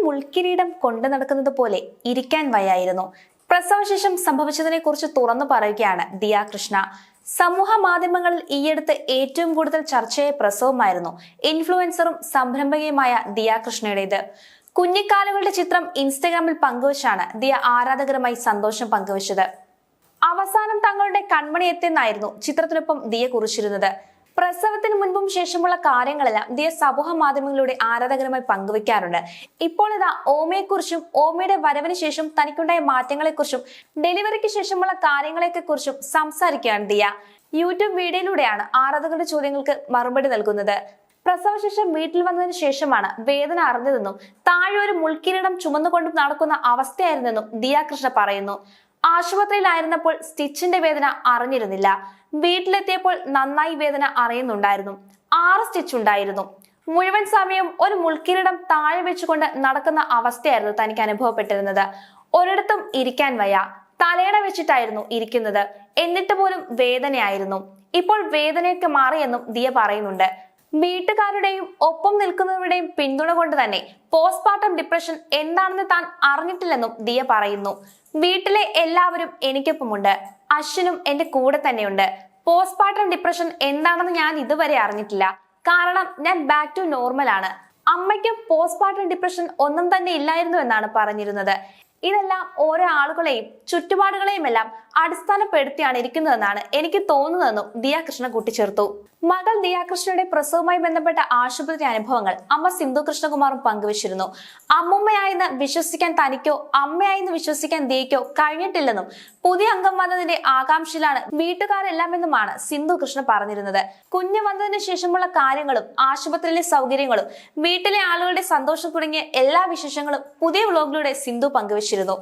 മുൾക്കിരീടം കൊണ്ടു നടക്കുന്നത് പോലെ ഇരിക്കാൻ വയ്യായിരുന്നു. പ്രസവശേഷം സംഭവിച്ചതിനെ കുറിച്ച് തുറന്നു പറയുകയാണ് ദിയ കൃഷ്ണ. സമൂഹ മാധ്യമങ്ങളിൽ ഈയടുത്ത് ഏറ്റവും കൂടുതൽ ചർച്ചയായ പ്രസവമായിരുന്നു ഇൻഫ്ലുവൻസറും സംരംഭകയുമായ ദിയ കൃഷ്ണയുടേത്. കുഞ്ഞിക്കാലുകളുടെ ചിത്രം ഇൻസ്റ്റഗ്രാമിൽ പങ്കുവച്ചാണ് ദിയ ആരാധകരുമായി സന്തോഷം പങ്കുവച്ചത്. അവസാനം തങ്ങളുടെ കൺമണി എത്തിയെന്നായിരുന്നു ചിത്രത്തിനൊപ്പം ദിയ കുറിച്ചിരുന്നത്. പ്രസവത്തിന് മുൻപും ശേഷമുള്ള കാര്യങ്ങളെല്ലാം ദിയ സമൂഹ മാധ്യമങ്ങളിലൂടെ ആരാധകരുമായി പങ്കുവെക്കാറുണ്ട്. ഇപ്പോൾ ഇതാ ഓമയെക്കുറിച്ചും ഓമയുടെ വരവിന് ശേഷം തനിക്കുണ്ടായ മാറ്റങ്ങളെക്കുറിച്ചും ഡെലിവറിക്ക് ശേഷമുള്ള കാര്യങ്ങളെക്കുറിച്ചും സംസാരിക്കുകയാണ് ദിയ. യൂട്യൂബ് വീഡിയോയിലൂടെയാണ് ആരാധകരുടെ ചോദ്യങ്ങൾക്ക് മറുപടി നൽകുന്നത്. പ്രസവശേഷം വീട്ടിൽ വന്നതിന് ശേഷമാണ് വേദന അറിഞ്ഞതെന്നും താഴെ ഒരു മുൾക്കിരീടം ചുമന്നുകൊണ്ട് നടക്കുന്ന അവസ്ഥയായിരുന്നെന്നും ദിയ കൃഷ്ണ പറയുന്നു. ആശുപത്രിയിലായിരുന്നപ്പോൾ സ്റ്റിച്ചിന്റെ വേദന അറിഞ്ഞിരുന്നില്ല. വീട്ടിലെത്തിയപ്പോൾ നന്നായി വേദന അറിയുന്നുണ്ടായിരുന്നു. 6 സ്റ്റിച്ച് ഉണ്ടായിരുന്നു. മുഴുവൻ സമയം ഒരു മുൾക്കിരീടം താഴെ വെച്ചുകൊണ്ട് നടക്കുന്ന അവസ്ഥയായിരുന്നു തനിക്ക് അനുഭവപ്പെട്ടിരുന്നത്. ഒരിടത്തും ഇരിക്കാൻ വയ്യ. തലയണ വെച്ചിട്ടായിരുന്നു ഇരിക്കുന്നത്. എന്നിട്ട് പോലും വേദനയായിരുന്നു. ഇപ്പോൾ വേദനയൊക്കെ മാറിയെന്നും ദിയ പറയുന്നുണ്ട്. വീട്ടുകാരുടെയും ഒപ്പം നിൽക്കുന്നവരുടെയും പിന്തുണ കൊണ്ട് തന്നെ പോസ്റ്റ്മോർട്ടം ഡിപ്രഷൻ എന്താണെന്ന് താൻ അറിഞ്ഞിട്ടില്ലെന്നും ദിയ പറയുന്നു. വീട്ടിലെ എല്ലാവരും എനിക്കൊപ്പമുണ്ട്. അശ്വിനും എന്റെ കൂടെ തന്നെയുണ്ട്. പോസ്റ്റ്മോർട്ടം ഡിപ്രഷൻ എന്താണെന്ന് ഞാൻ ഇതുവരെ അറിഞ്ഞിട്ടില്ല. കാരണം ഞാൻ ബാക്ക് ടു നോർമൽ ആണ്. അമ്മയ്ക്കും പോസ്റ്റ്മോർട്ടം ഡിപ്രഷൻ ഒന്നും തന്നെ ഇല്ലായിരുന്നു എന്നാണ് പറഞ്ഞിരുന്നത്. ഇതെല്ലാം ഓരോ ആളുകളെയും ചുറ്റുപാടുകളെയും എല്ലാം അടിസ്ഥാനപ്പെടുത്തിയാണ് ഇരിക്കുന്നതെന്നാണ് എനിക്ക് തോന്നുന്നതെന്നും ദിയ കൃഷ്ണ കൂട്ടിച്ചേർത്തു. മകൾ ദിയ കൃഷ്ണയുടെ പ്രസവവുമായി ബന്ധപ്പെട്ട ആശുപത്രി അനുഭവങ്ങൾ അമ്മ സിന്ധു കൃഷ്ണകുമാറും പങ്കുവച്ചിരുന്നു. അമ്മുമ്മയായെന്ന് വിശ്വസിക്കാൻ തനിക്കോ അമ്മയായെന്ന് വിശ്വസിക്കാൻ ദിയയ്ക്കോ കഴിഞ്ഞിട്ടില്ലെന്നും പുതിയ അംഗം വന്നതിന്റെ ആകാംക്ഷയിലാണ് വീട്ടുകാരെല്ലാമെന്നുമാണ് സിന്ധു കൃഷ്ണ പറഞ്ഞിരുന്നത്. കുഞ്ഞ് വന്നതിന് ശേഷമുള്ള കാര്യങ്ങളും ആശുപത്രിയിലെ സൗകര്യങ്ങളും വീട്ടിലെ ആളുകളുടെ സന്തോഷം തുടങ്ങിയ എല്ലാ വിശേഷങ്ങളും പുതിയ വ്ലോഗിലൂടെ സിന്ധു പങ്കുവച്ചിരുന്നു.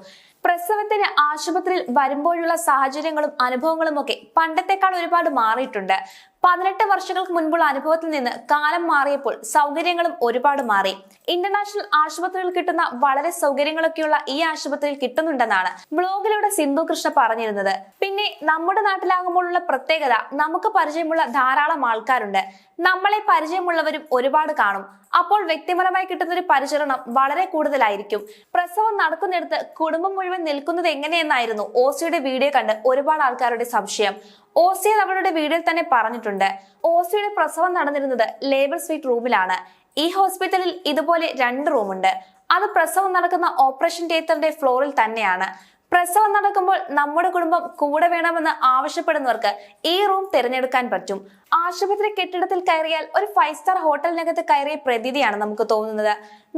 പ്രസവത്തിന് ആശുപത്രിയിൽ വരുമ്പോഴുള്ള സാഹചര്യങ്ങളും അനുഭവങ്ങളും ഒക്കെ പണ്ടത്തെക്കാൾ ഒരുപാട് മാറിയിട്ടുണ്ട്. 18 വർഷങ്ങൾക്ക് മുൻപുള്ള അനുഭവത്തിൽ നിന്ന് കാലം മാറിയപ്പോൾ സൗകര്യങ്ങളും ഒരുപാട് മാറി. ഇന്റർനാഷണൽ ആശുപത്രിയിൽ കിട്ടുന്ന വളരെ സൗകര്യങ്ങളൊക്കെയുള്ള ഈ ആശുപത്രിയിൽ കിട്ടുന്നുണ്ടെന്നാണ് ബ്ലോഗിലൂടെ സിന്ധു കൃഷ്ണ പറഞ്ഞിരുന്നത്. പിന്നെ നമ്മുടെ നാട്ടിലാകുമ്പോഴുള്ള പ്രത്യേകത, നമുക്ക് പരിചയമുള്ള ധാരാളം ആൾക്കാരുണ്ട്. നമ്മളെ പരിചയമുള്ളവരും ഒരുപാട് കാണും. അപ്പോൾ വ്യക്തിപരമായി കിട്ടുന്ന ഒരു പരിചരണം വളരെ കൂടുതലായിരിക്കും. പ്രസവം നടക്കുന്നിടത്ത് കുടുംബം മുഴുവൻ നിൽക്കുന്നത് എങ്ങനെയെന്നായിരുന്നു ഓസിയുടെ വീഡിയോ കണ്ട് ഒരുപാട് ആൾക്കാരുടെ സംശയം. ഓസി അവളുടെ വീഡിയോയിൽ തന്നെ പറഞ്ഞിട്ടുണ്ട്. ഓസിയുടെ പ്രസവം നടന്നിരുന്നത് ലേബർ സ്വീറ്റ് റൂമിലാണ്. ഈ ഹോസ്പിറ്റലിൽ ഇതുപോലെ 2 റൂമുണ്ട്. അത് പ്രസവം നടക്കുന്ന ഓപ്പറേഷൻ തിയേറ്ററിന്റെ ഫ്ലോറിൽ തന്നെയാണ്. പ്രസവം നടക്കുമ്പോൾ നമ്മുടെ കുടുംബം കൂടെ വേണമെന്ന് ആവശ്യപ്പെടുന്നവർക്ക് ഈ റൂം തിരഞ്ഞെടുക്കാൻ പറ്റും. ആശുപത്രി കെട്ടിടത്തിൽ കയറിയാൽ ഒരു 5 സ്റ്റാർ ഹോട്ടലിനകത്ത് കയറിയ പ്രതീതിയാണ് നമുക്ക് തോന്നുന്നത്.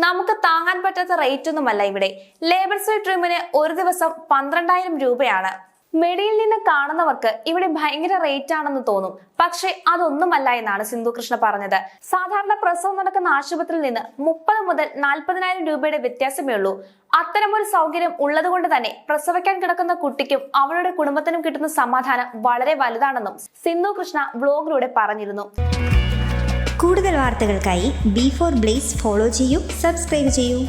നമുക്ക് താങ്ങാൻ പറ്റാത്ത റേറ്റ് ഒന്നുമല്ല ഇവിടെ. ലേബർ സ്വീറ്റ് റൂമിന് ഒരു ദിവസം 12,000 രൂപയാണ്. മെഡിയിൽ നിന്ന് കാണുന്നവർക്ക് ഇവിടെ ഭയങ്കര റേറ്റ് ആണെന്ന് തോന്നും. പക്ഷെ അതൊന്നുമല്ല എന്നാണ് സിന്ധു കൃഷ്ണ പറഞ്ഞത്. സാധാരണ പ്രസവം നടക്കുന്ന ആശുപത്രിയിൽ നിന്ന് 30 മുതൽ 40,000 രൂപയുടെ വ്യത്യാസമേ ഉള്ളൂ. അത്തരമൊരു സൗകര്യം ഉള്ളത് കൊണ്ട് തന്നെ പ്രസവിക്കാൻ കിടക്കുന്ന കുട്ടിക്കും അവളുടെ കുടുംബത്തിനും കിട്ടുന്ന സമാധാനം വളരെ വലുതാണെന്നും സിന്ധു കൃഷ്ണ വ്ലോഗിലൂടെ പറഞ്ഞിരുന്നു. കൂടുതൽ വാർത്തകൾക്കായി B4 Blaze ഫോളോ ചെയ്യൂ, സബ്സ്ക്രൈബ് ചെയ്യൂ.